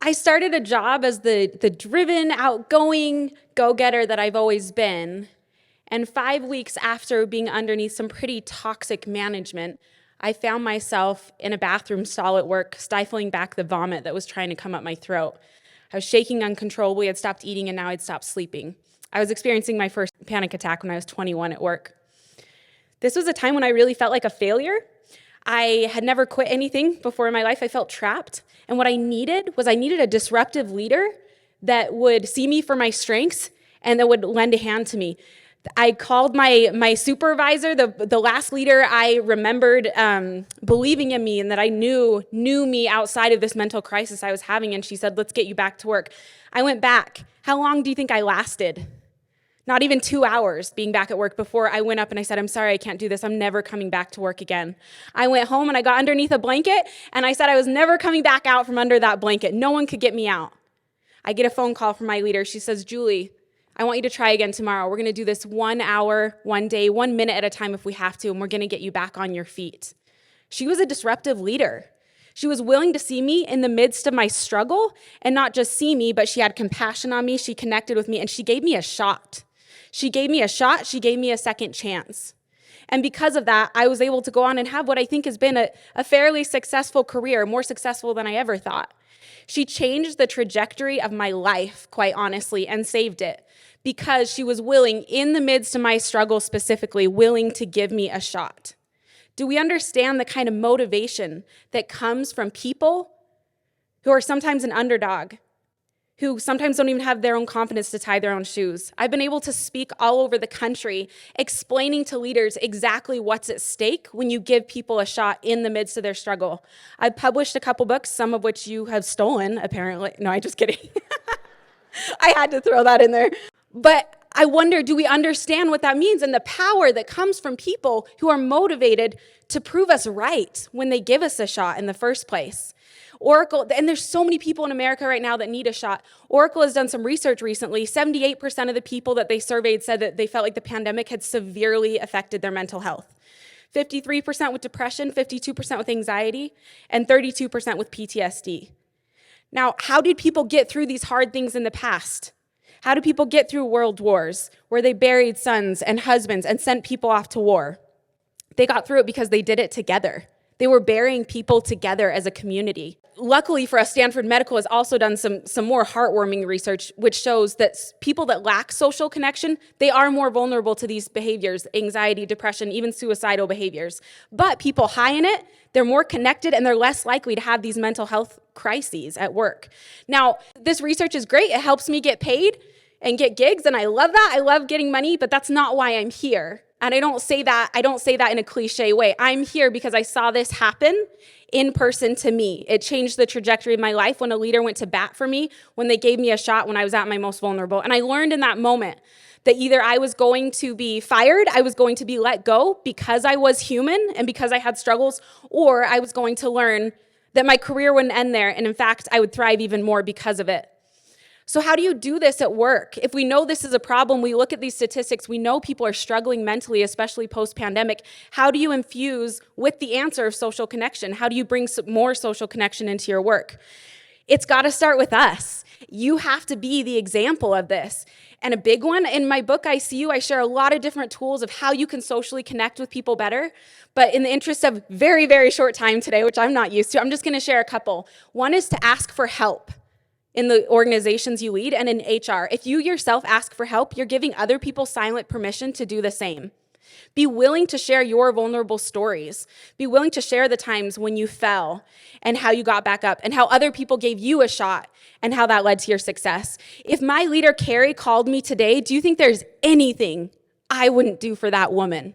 I started a job as the driven, outgoing go-getter that I've always been. And 5 weeks after being underneath some pretty toxic management, I found myself in a bathroom stall at work, stifling back the vomit that was trying to come up my throat. I was shaking uncontrollably, I'd stopped eating, and now I'd stopped sleeping. I was experiencing my first panic attack when I was 21 at work. This was a time when I really felt like a failure. I had never quit anything before in my life. I felt trapped. And what I needed a disruptive leader that would see me for my strengths and that would lend a hand to me. I called my supervisor, the last leader I remembered believing in me and that I knew me outside of this mental crisis I was having, and she said, let's get you back to work. I went back. How long do you think I lasted? Not even 2 hours being back at work before I went up and I said, I'm sorry, I can't do this. I'm never coming back to work again. I went home and I got underneath a blanket and I said I was never coming back out from under that blanket. No one could get me out. I get a phone call from my leader. She says, Julie, I want you to try again tomorrow. We're going to do this 1 hour, 1 day, 1 minute at a time if we have to, and we're going to get you back on your feet. She was a disruptive leader. She was willing to see me in the midst of my struggle, and not just see me, but she had compassion on me. She connected with me, and she gave me a shot. She gave me a shot. She gave me a second chance. And because of that, I was able to go on and have what I think has been a fairly successful career, more successful than I ever thought. She changed the trajectory of my life, quite honestly, and saved it because she was willing, in the midst of my struggle specifically, willing to give me a shot. Do we understand the kind of motivation that comes from people who are sometimes an underdog, who sometimes don't even have their own confidence to tie their own shoes? I've been able to speak all over the country, explaining to leaders exactly what's at stake when you give people a shot in the midst of their struggle. I've published a couple books, some of which you have stolen, apparently. No, I'm just kidding. I had to throw that in there. But I wonder, do we understand what that means and the power that comes from people who are motivated to prove us right when they give us a shot in the first place? Oracle, and there's so many people in America right now that need a shot. Oracle has done some research recently. 78% of the people that they surveyed said that they felt like the pandemic had severely affected their mental health. 53% with depression, 52% with anxiety, and 32% with PTSD. Now, how did people get through these hard things in the past? How do people get through world wars where they buried sons and husbands and sent people off to war? They got through it because they did it together. They were burying people together as a community. Luckily for us, Stanford Medical has also done some more heartwarming research, which shows that people that lack social connection, they are more vulnerable to these behaviors, anxiety, depression, even suicidal behaviors. But people high in it, they're more connected and they're less likely to have these mental health crises at work. Now, this research is great. It helps me get paid and get gigs, and I love that. I love getting money, but that's not why I'm here. And I don't say that in a cliche way. I'm here because I saw this happen in person to me. It changed the trajectory of my life when a leader went to bat for me, when they gave me a shot when I was at my most vulnerable. And I learned in that moment that either I was going to be fired, I was going to be let go because I was human and because I had struggles, or I was going to learn that my career wouldn't end there, and in fact, I would thrive even more because of it. So how do you do this at work? If we know this is a problem, we look at these statistics, we know people are struggling mentally, especially post-pandemic. How do you infuse with the answer of social connection? How do you bring more social connection into your work? It's got to start with us. You have to be the example of this. And a big one, in my book, I See You, I share a lot of different tools of how you can socially connect with people better. But in the interest of very, very short time today, which I'm not used to, I'm just going to share a couple. One is to ask for help in the organizations you lead and in HR. If you yourself ask for help, you're giving other people silent permission to do the same. Be willing to share your vulnerable stories. Be willing to share the times when you fell and how you got back up and how other people gave you a shot and how that led to your success. If my leader, Carrie, called me today, do you think there's anything I wouldn't do for that woman?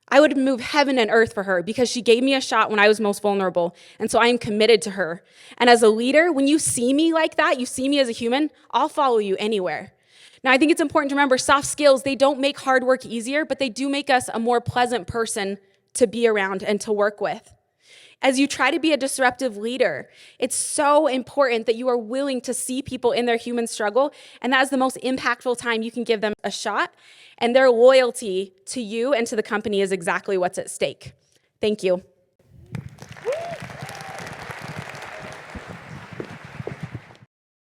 I would move heaven and earth for her because she gave me a shot when I was most vulnerable, and so I am committed to her. And as a leader, when you see me like that, you see me as a human, I'll follow you anywhere. Now, I think it's important to remember soft skills, they don't make hard work easier, but they do make us a more pleasant person to be around and to work with. As you try to be a disruptive leader, it's so important that you are willing to see people in their human struggle, and that is the most impactful time you can give them a shot, and their loyalty to you and to the company is exactly what's at stake. Thank you.